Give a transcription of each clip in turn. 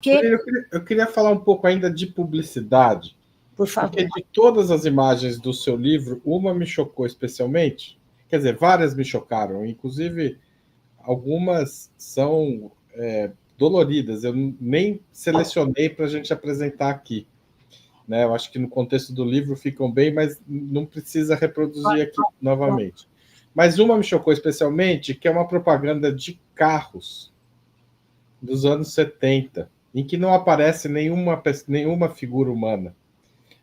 Que, Eu queria falar um pouco ainda de publicidade, por favor. porque de todas as imagens do seu livro, uma me chocou especialmente. Quer dizer, várias me chocaram, inclusive algumas são doloridas. Eu nem selecionei para a gente apresentar aqui. Né? Eu acho que no contexto do livro ficam bem, mas não precisa reproduzir aqui novamente. Mas uma me chocou especialmente, que é uma propaganda de carros dos anos 70, em que não aparece nenhuma figura humana,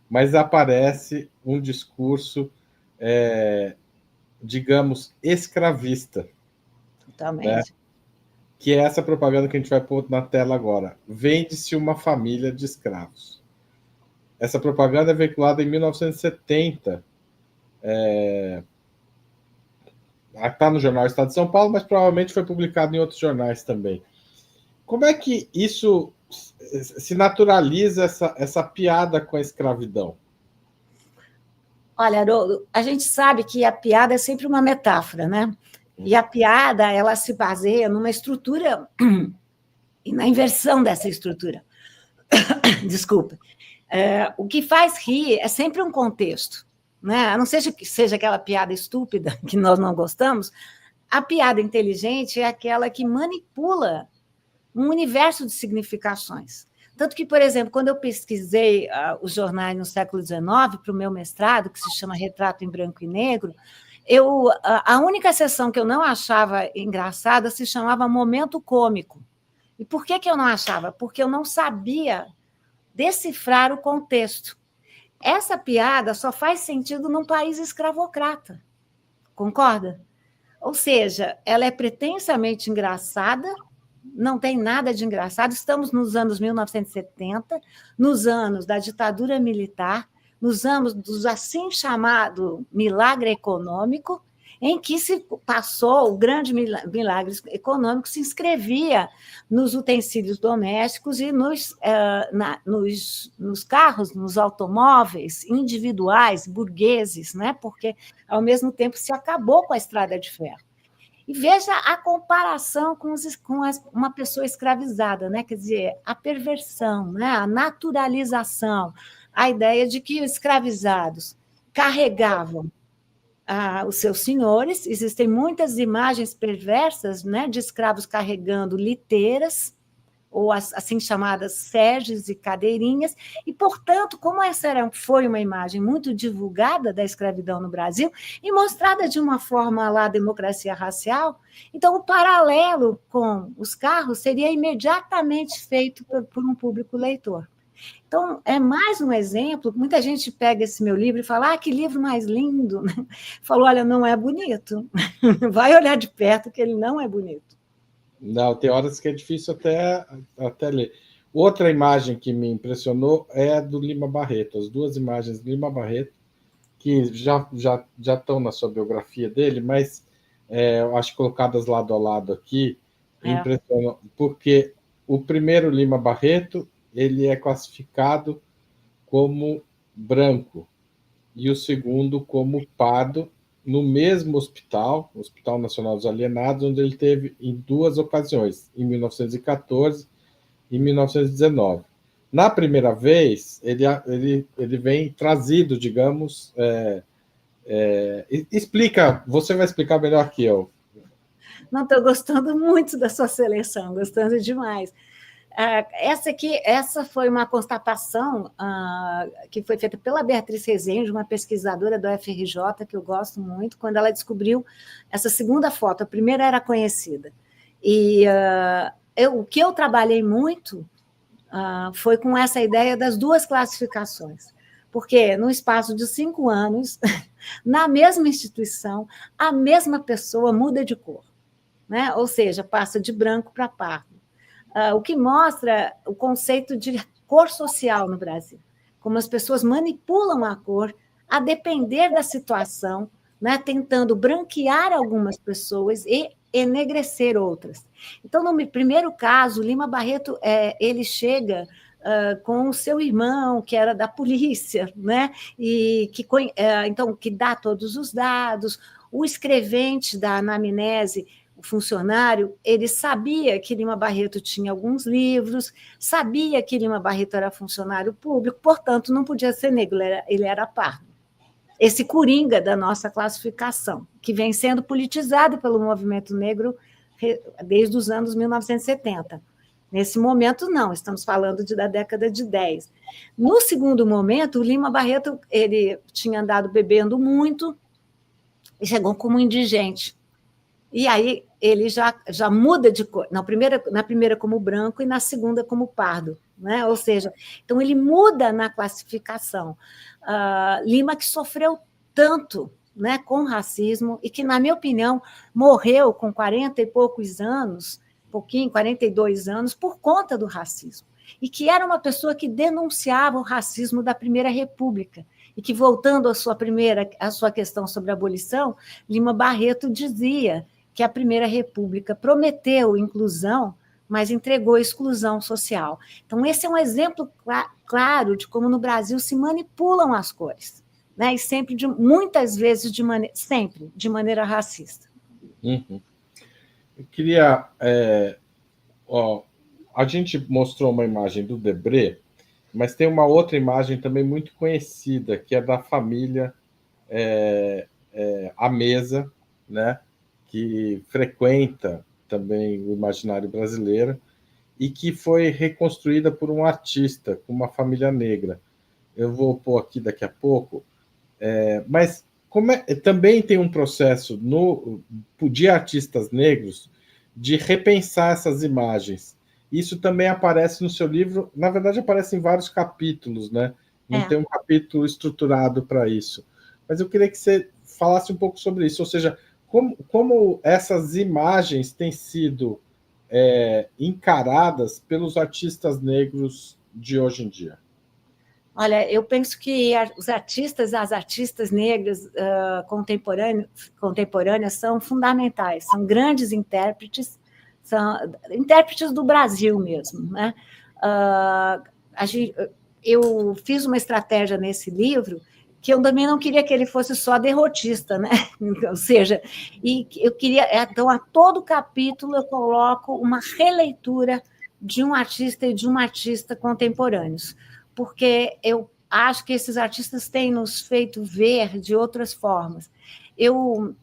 mas aparece um discurso, digamos, escravista. Totalmente. Né? Que é essa propaganda que a gente vai pôr na tela agora. Vende-se uma família de escravos. Essa propaganda é veiculada em 1970. Está no jornal Estado de São Paulo, mas provavelmente foi publicado em outros jornais também. Como é que isso se naturaliza, essa piada com a escravidão? Olha, Haroldo, a gente sabe que a piada é sempre uma metáfora, né? E a piada, ela se baseia numa estrutura e na inversão dessa estrutura. Desculpa. O que faz rir é sempre um contexto, né? A não ser que seja aquela piada estúpida que nós não gostamos, a piada inteligente é aquela que manipula um universo de significações. Tanto que, por exemplo, quando eu pesquisei os jornais no século XIX para o meu mestrado, que se chama Retrato em Branco e Negro, a única seção que eu não achava engraçada se chamava Momento Cômico. E por que eu não achava? Porque eu não sabia decifrar o contexto. Essa piada só faz sentido num país escravocrata, concorda? Ou seja, ela é pretensamente engraçada, não tem nada de engraçado. Estamos nos anos 1970, nos anos da ditadura militar, nos anos dos assim chamado milagre econômico, em que se passou o grande milagre econômico, se inscrevia nos utensílios domésticos e nos carros, nos automóveis individuais, burgueses, né? Porque, ao mesmo tempo, se acabou com a estrada de ferro. E veja a comparação com uma pessoa escravizada, né? Quer dizer, a perversão, né? A naturalização, a ideia de que os escravizados carregavam os seus senhores. Existem muitas imagens perversas, né, de escravos carregando liteiras, ou as assim chamadas serges e cadeirinhas, e, portanto, como essa foi uma imagem muito divulgada da escravidão no Brasil e mostrada de uma forma lá democracia racial, então o paralelo com os carros seria imediatamente feito por um público leitor. Então, é mais um exemplo. Muita gente pega esse meu livro e fala, que livro mais lindo. Falou, olha, não é bonito. Vai olhar de perto que ele não é bonito. Não, tem horas que é difícil até ler. Outra imagem que me impressionou é a do Lima Barreto. As duas imagens do Lima Barreto, que já estão na sua biografia dele, mas eu acho colocadas lado a lado aqui, impressionou, porque o primeiro Lima Barreto ele é classificado como branco e o segundo como pardo, no mesmo hospital, o Hospital Nacional dos Alienados, onde ele teve em duas ocasiões, em 1914 e 1919. Na primeira vez, ele vem trazido, digamos... você vai explicar melhor que eu. Não, estou gostando muito da sua seleção, gostando demais. Essa foi uma constatação que foi feita pela Beatriz Rezende, uma pesquisadora do UFRJ, que eu gosto muito, quando ela descobriu essa segunda foto. A primeira era conhecida. E o que eu trabalhei muito foi com essa ideia das duas classificações. Porque, no espaço de 5 anos, na mesma instituição, a mesma pessoa muda de cor, né? Ou seja, passa de branco para pardo. O que mostra o conceito de cor social no Brasil, como as pessoas manipulam a cor a depender da situação, né, tentando branquear algumas pessoas e enegrecer outras. Então, no primeiro caso, Lima Barreto ele chega com o seu irmão, que era da polícia, né, e que dá todos os dados. O escrevente da anamnese funcionário, ele sabia que Lima Barreto tinha alguns livros, sabia que Lima Barreto era funcionário público, portanto, não podia ser negro, ele era pardo. Esse coringa da nossa classificação, que vem sendo politizado pelo movimento negro desde os anos 1970. Nesse momento, não, estamos falando da década de 10. No segundo momento, o Lima Barreto ele tinha andado bebendo muito e chegou como indigente. E aí ele já muda de cor, na primeira como branco e na segunda como pardo. Né? Ou seja, então ele muda na classificação. Lima, que sofreu tanto, né, com racismo e que, na minha opinião, morreu com 40 e poucos anos, 42 anos, por conta do racismo. E que era uma pessoa que denunciava o racismo da Primeira República. E que, voltando à sua questão sobre a abolição, Lima Barreto dizia que a Primeira República prometeu inclusão, mas entregou exclusão social. Então, esse é um exemplo claro de como no Brasil se manipulam as cores, né? E sempre, muitas vezes, sempre de maneira racista. Uhum. Eu queria... a gente mostrou uma imagem do Debré, mas tem uma outra imagem também muito conhecida, que é da família à mesa, né? Que frequenta também o imaginário brasileiro e que foi reconstruída por um artista com uma família negra. Eu vou pôr aqui daqui a pouco, mas também tem um processo de artistas negros de repensar essas imagens. Isso também aparece no seu livro, na verdade aparece em vários capítulos, né? Não tem um capítulo estruturado para isso. Mas eu queria que você falasse um pouco sobre isso, ou seja, como essas imagens têm sido encaradas pelos artistas negros de hoje em dia? Olha, eu penso que as artistas negras contemporâneas são fundamentais, são grandes intérpretes, são intérpretes do Brasil mesmo. Né? Eu fiz uma estratégia nesse livro que eu também não queria que ele fosse só derrotista, né? Ou seja, e eu queria, então, a todo capítulo eu coloco uma releitura de um artista e de uma artista contemporâneos, porque eu acho que esses artistas têm nos feito ver de outras formas. Eu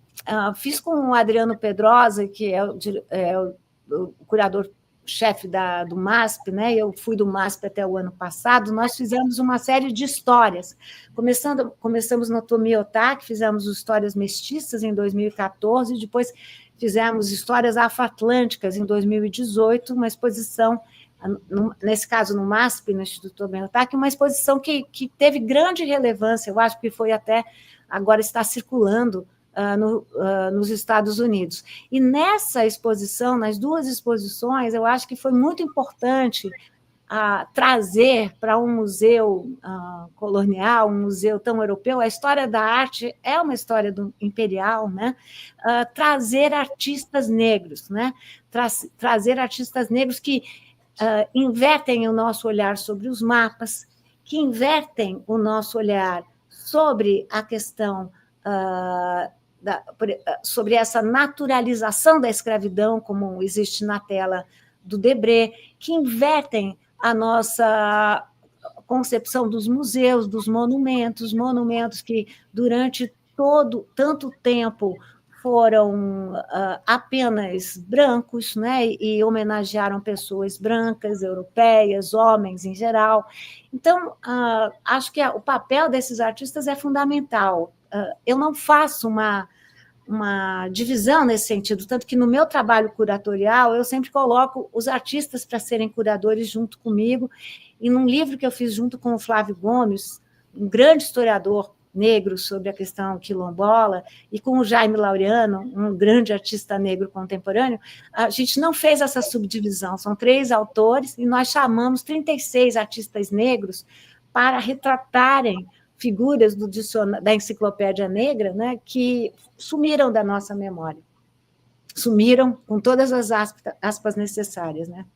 fiz com o Adriano Pedrosa, que é o curador-chefe do MASP, né? Eu fui do MASP até o ano passado, nós fizemos uma série de histórias. Começamos no Tomi Otaki, fizemos histórias mestiças em 2014, depois fizemos histórias afro-atlânticas em 2018, uma exposição, nesse caso no MASP, no Instituto Tomi Otaki, uma exposição que teve grande relevância, eu acho que foi até, agora está circulando nos Estados Unidos. E nessa exposição, nas duas exposições, eu acho que foi muito importante trazer para um museu colonial, um museu tão europeu, a história da arte é uma história imperial, né? Trazer artistas negros, né? Trazer artistas negros que invertem o nosso olhar sobre os mapas, que invertem o nosso olhar sobre a questão sobre essa naturalização da escravidão, como existe na tela do Debré, que invertem a nossa concepção dos museus, dos monumentos que durante tanto tempo foram apenas brancos, né, e homenagearam pessoas brancas, europeias, homens em geral. Então, acho que o papel desses artistas é fundamental. Eu não faço uma divisão nesse sentido, tanto que no meu trabalho curatorial eu sempre coloco os artistas para serem curadores junto comigo, e num livro que eu fiz junto com o Flávio Gomes, um grande historiador negro sobre a questão quilombola, e com o Jaime Laureano, um grande artista negro contemporâneo, a gente não fez essa subdivisão, são 3 autores, e nós chamamos 36 artistas negros para retratarem figuras da Enciclopédia Negra, né, que sumiram da nossa memória. Sumiram com todas as aspas necessárias. Né?